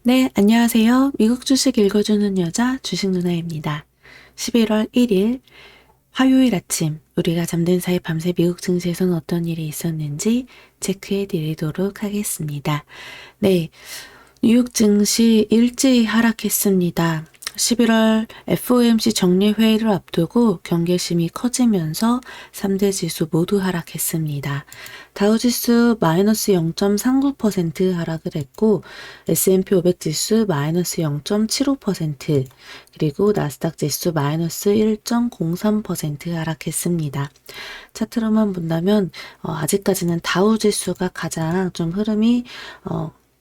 네, 안녕하세요. 미국 주식 읽어주는 여자 주식 누나입니다. 11월 1일 화요일 아침 우리가 잠든 사이 밤새 미국 증시에서는 어떤 일이 있었는지 체크해 드리도록 하겠습니다. 네, 뉴욕 증시 일제히 하락했습니다. 11월 FOMC 정례회의를 앞두고 경계심이 커지면서 3대 지수 모두 하락했습니다. 다우지수 마이너스 0.39% 하락을 했고 S&P 500 지수 마이너스 0.75% 그리고 나스닥 지수 마이너스 1.03% 하락했습니다. 차트로만 본다면 아직까지는 다우 지수가 가장 좀 흐름이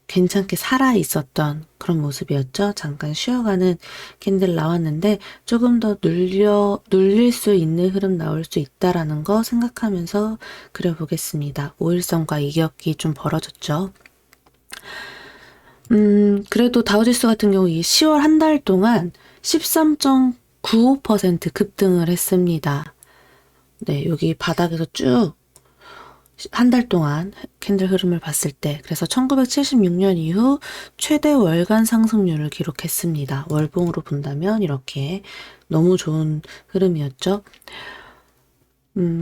괜찮게 살아 있었던 그런 모습이었죠. 잠깐 쉬어가는 캔들 나왔는데 조금 더 눌릴 수 있는 흐름 나올 수 있다라는 거 생각하면서 그려보겠습니다. 5일선과 이격이 좀 벌어졌죠. 그래도 다우지수 같은 경우 이 10월 한 달 동안 13.95% 급등을 했습니다. 네, 여기 바닥에서 쭉 한 달 동안 캔들 흐름을 봤을 때 그래서 1976년 이후 최대 월간 상승률을 기록했습니다. 월봉으로 본다면 이렇게 너무 좋은 흐름이었죠.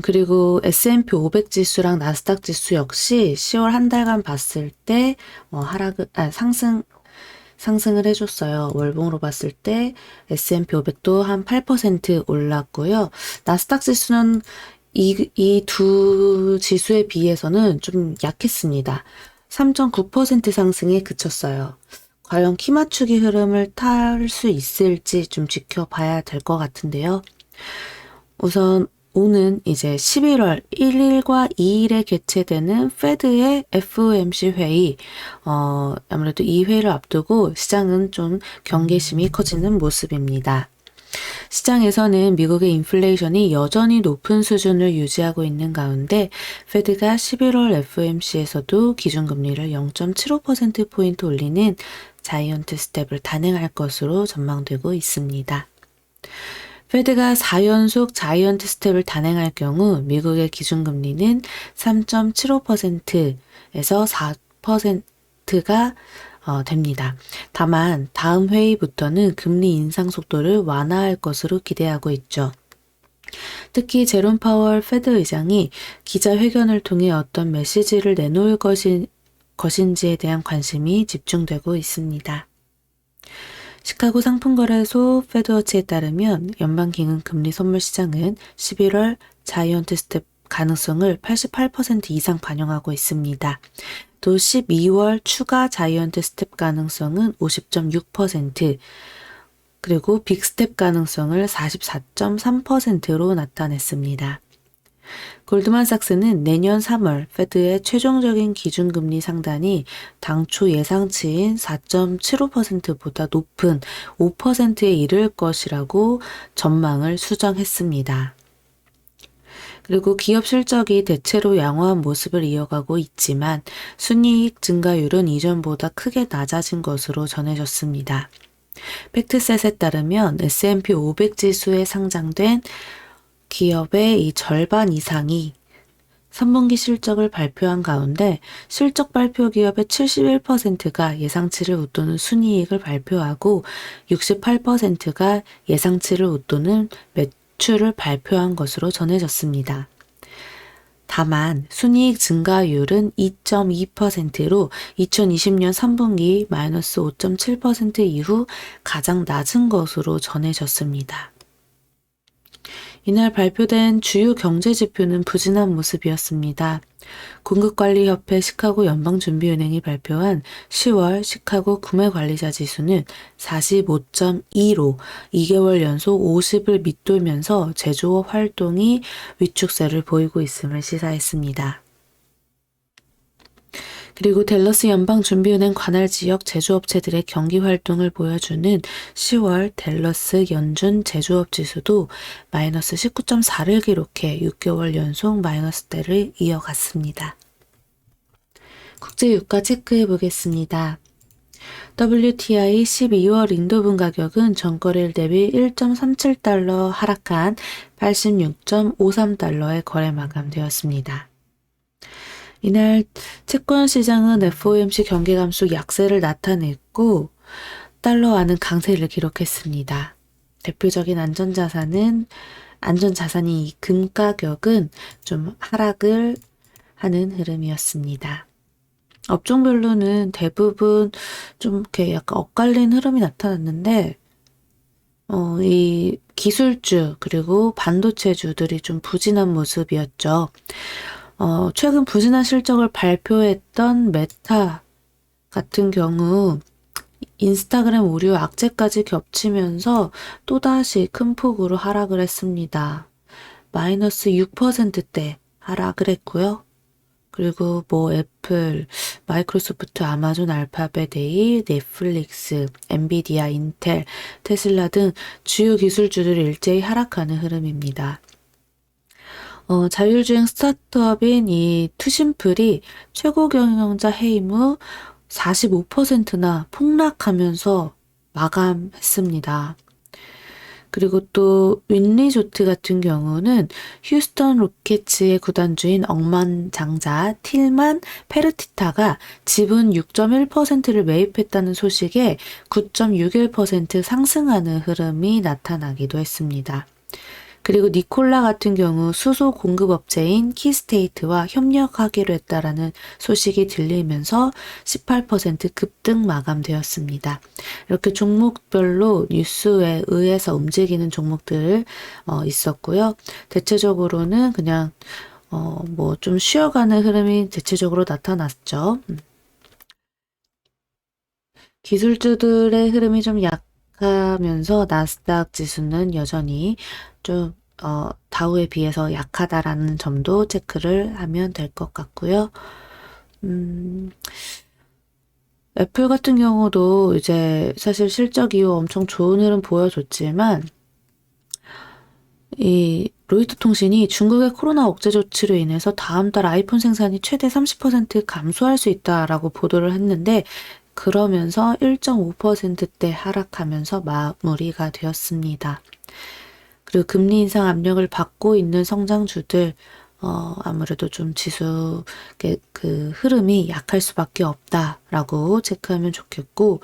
그리고 S&P 500 지수랑 나스닥 지수 역시 10월 한 달간 봤을 때 상승을 해줬어요. 월봉으로 봤을 때 S&P 500도 한 8% 올랐고요. 나스닥 지수는 이 두 지수에 비해서는 좀 약했습니다. 3.9% 상승에 그쳤어요. 과연 키 맞추기 흐름을 탈 수 있을지 좀 지켜봐야 될 것 같은데요. 우선 오는 이제 11월 1일과 2일에 개최되는 페드의 FOMC 회의, 아무래도 이 회의를 앞두고 시장은 좀 경계심이 커지는 모습입니다. 시장에서는 미국의 인플레이션이 여전히 높은 수준을 유지하고 있는 가운데 페드가 11월 FOMC에서도 기준금리를 0.75%포인트 올리는 자이언트 스텝을 단행할 것으로 전망되고 있습니다. 페드가 4연속 자이언트 스텝을 단행할 경우 미국의 기준금리는 3.75%에서 4%가 됩니다. 다만 다음 회의부터는 금리 인상 속도를 완화할 것으로 기대하고 있죠. 특히 제롬 파월 페드 의장이 기자회견을 통해 어떤 메시지를 내놓을 것인지에 대한 관심이 집중되고 있습니다. 시카고 상품거래소 페드워치에 따르면 연방기금금리 선물 시장은 11월 자이언트 스텝 가능성을 88% 이상 반영하고 있습니다. 또 12월 추가 자이언트 스텝 가능성은 50.6%, 그리고 빅스텝 가능성을 44.3%로 나타냈습니다. 골드만삭스는 내년 3월 페드의 최종적인 기준금리 상단이 당초 예상치인 4.75%보다 높은 5%에 이를 것이라고 전망을 수정했습니다. 그리고 기업 실적이 대체로 양호한 모습을 이어가고 있지만 순이익 증가율은 이전보다 크게 낮아진 것으로 전해졌습니다. 팩트셋에 따르면 S&P 500 지수에 상장된 기업의 이 절반 이상이 3분기 실적을 발표한 가운데 실적 발표 기업의 71%가 예상치를 웃도는 순이익을 발표하고 68%가 예상치를 웃도는 매출을 발표한 것으로 전해졌습니다. 다만 순이익 증가율은 2.2%로 2020년 3분기 마이너스 5.7% 이후 가장 낮은 것으로 전해졌습니다. 이날 발표된 주요 경제 지표는 부진한 모습이었습니다. 공급관리협회 시카고 연방준비은행이 발표한 10월 시카고 구매관리자 지수는 45.2로 2개월 연속 50을 밑돌면서 제조업 활동이 위축세를 보이고 있음을 시사했습니다. 그리고 댈러스 연방준비은행 관할 지역 제조업체들의 경기 활동을 보여주는 10월 댈러스 연준 제조업 지수도 마이너스 19.4를 기록해 6개월 연속 마이너스대를 이어갔습니다. 국제 유가 체크해 보겠습니다. WTI 12월 인도분 가격은 전거래일 대비 1.37달러 하락한 86.53달러에 거래 마감되었습니다. 이날 채권 시장은 FOMC 경기 감소 약세를 나타냈고 달러화는 강세를 기록했습니다. 대표적인 안전자산인 이 금 가격은 좀 하락을 하는 흐름이었습니다. 업종별로는 대부분 좀 이렇게 약간 엇갈린 흐름이 나타났는데, 이 기술주 그리고 반도체주들이 좀 부진한 모습이었죠. 최근 부진한 실적을 발표했던 메타 같은 경우 인스타그램 오류 악재까지 겹치면서 또다시 큰 폭으로 하락을 했습니다. 마이너스 6%대 하락을 했고요. 그리고 뭐 애플, 마이크로소프트, 아마존, 알파벳, 네일, 넷플릭스, 엔비디아, 인텔, 테슬라 등 주요 기술주들이 일제히 하락하는 흐름입니다. 자율주행 스타트업인 이 투심플이 최고 경영자 해임 후 45%나 폭락하면서 마감했습니다. 그리고 또 윈리조트 같은 경우는 휴스턴 로켓츠의 구단주인 억만장자 틸만 페르티타가 지분 6.1%를 매입했다는 소식에 9.61% 상승하는 흐름이 나타나기도 했습니다. 그리고 니콜라 같은 경우 수소 공급업체인 키스테이트와 협력하기로 했다라는 소식이 들리면서 18% 급등 마감되었습니다. 이렇게 종목별로 뉴스에 의해서 움직이는 종목들 있었고요. 대체적으로는 그냥 뭐 좀 쉬어가는 흐름이 대체적으로 나타났죠. 기술주들의 흐름이 좀 약하면서 나스닥 지수는 여전히 좀 다우에 비해서 약하다라는 점도 체크를 하면 될 것 같고요. 애플 같은 경우도 이제 사실 실적 이후 엄청 좋은 흐름 보여줬지만 이 로이터 통신이 중국의 코로나 억제 조치로 인해서 다음 달 아이폰 생산이 최대 30% 감소할 수 있다라고 보도를 했는데 그러면서 1.5%대 하락하면서 마무리가 되었습니다. 그리고 금리 인상 압력을 받고 있는 성장주들 아무래도 좀 지수 그 흐름이 약할 수밖에 없다라고 체크하면 좋겠고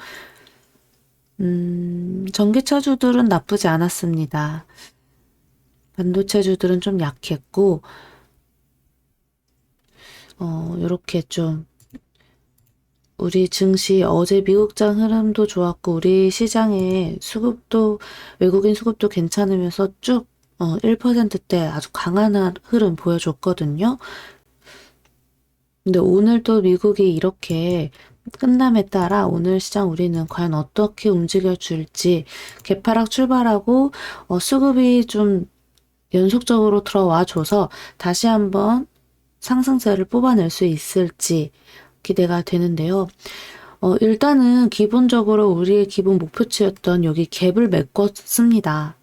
전기차주들은 나쁘지 않았습니다. 반도체주들은 좀 약했고 이렇게 좀 우리 증시 어제 미국장 흐름도 좋았고 우리 시장의 수급도 외국인 수급도 괜찮으면서 쭉 1%대 아주 강한 흐름 보여줬거든요. 근데 오늘 또 미국이 이렇게 끝남에 따라 오늘 시장 우리는 과연 어떻게 움직여 줄지 개파락 출발하고 수급이 좀 연속적으로 들어와 줘서 다시 한번 상승세를 뽑아낼 수 있을지 기대가 되는데요. 일단은 기본적으로 우리의 기본 목표치였던 여기 갭을 메꿨습니다.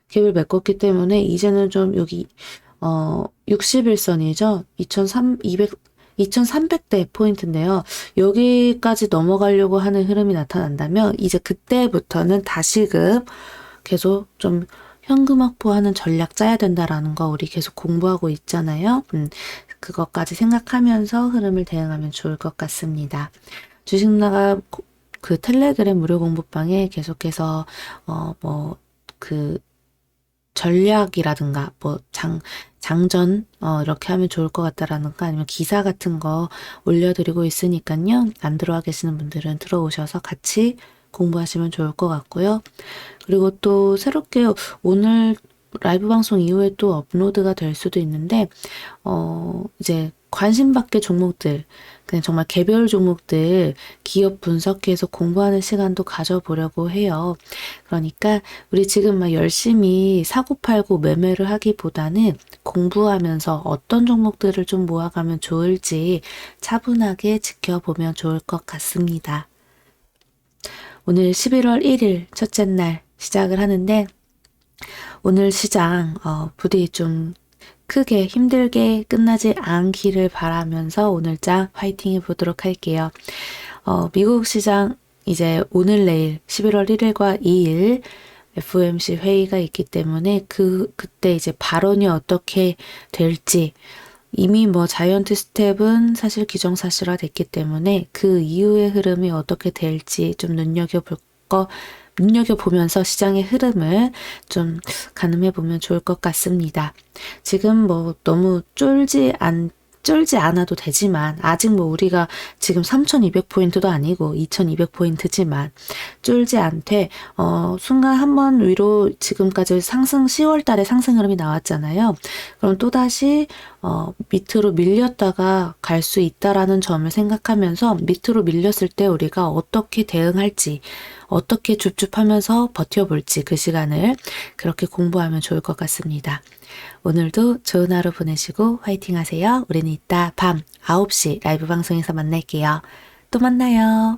갭을 메꿨기 때문에 이제는 좀 여기 61선이죠. 2300대 포인트인데요. 여기까지 넘어가려고 하는 흐름이 나타난다면 이제 그때부터는 다시금 계속 좀 현금 확보하는 전략 짜야 된다라는 거 우리 계속 공부하고 있잖아요. 그것까지 생각하면서 흐름을 대응하면 좋을 것 같습니다. 주식나가 그 텔레그램 무료 공부방에 계속해서 그 전략이라든가 장전 이렇게 하면 좋을 것 같다라는 거 아니면 기사 같은 거 올려드리고 있으니까요. 안 들어와 계시는 분들은 들어오셔서 같이 공부하시면 좋을 것 같고요. 그리고 또 새롭게 오늘 라이브 방송 이후에 또 업로드가 될 수도 있는데 이제 관심 밖의 종목들 그냥 정말 개별 종목들 기업 분석해서 공부하는 시간도 가져보려고 해요. 그러니까 우리 지금 막 열심히 사고팔고 매매를 하기보다는 공부하면서 어떤 종목들을 좀 모아가면 좋을지 차분하게 지켜보면 좋을 것 같습니다. 오늘 11월 1일 첫째 날 시작을 하는데 오늘 시장 부디 좀 크게 힘들게 끝나지 않기를 바라면서 오늘장 화이팅 해보도록 할게요. 미국 시장 이제 오늘 내일 11월 1일과 2일 FOMC 회의가 있기 때문에 그때 이제 발언이 어떻게 될지 이미 뭐 자이언트 스텝은 사실 기정사실화 됐기 때문에 그 이후의 흐름이 어떻게 될지 좀 눈여겨보면서 시장의 흐름을 좀 가늠해 보면 좋을 것 같습니다. 지금 뭐 너무 쫄지 않아도 되지만, 아직 뭐 우리가 지금 3200포인트도 아니고 2200포인트지만 쫄지 않되 순간 한번 위로 지금까지 10월 달에 상승 흐름이 나왔잖아요. 그럼 또다시 밑으로 밀렸다가 갈 수 있다라는 점을 생각하면서 밑으로 밀렸을 때 우리가 어떻게 대응할지, 어떻게 줍줍하면서 버텨볼지 그 시간을 그렇게 공부하면 좋을 것 같습니다. 오늘도 좋은 하루 보내시고 화이팅 하세요. 우리는 이따 밤 9시 라이브 방송에서 만날게요. 또 만나요.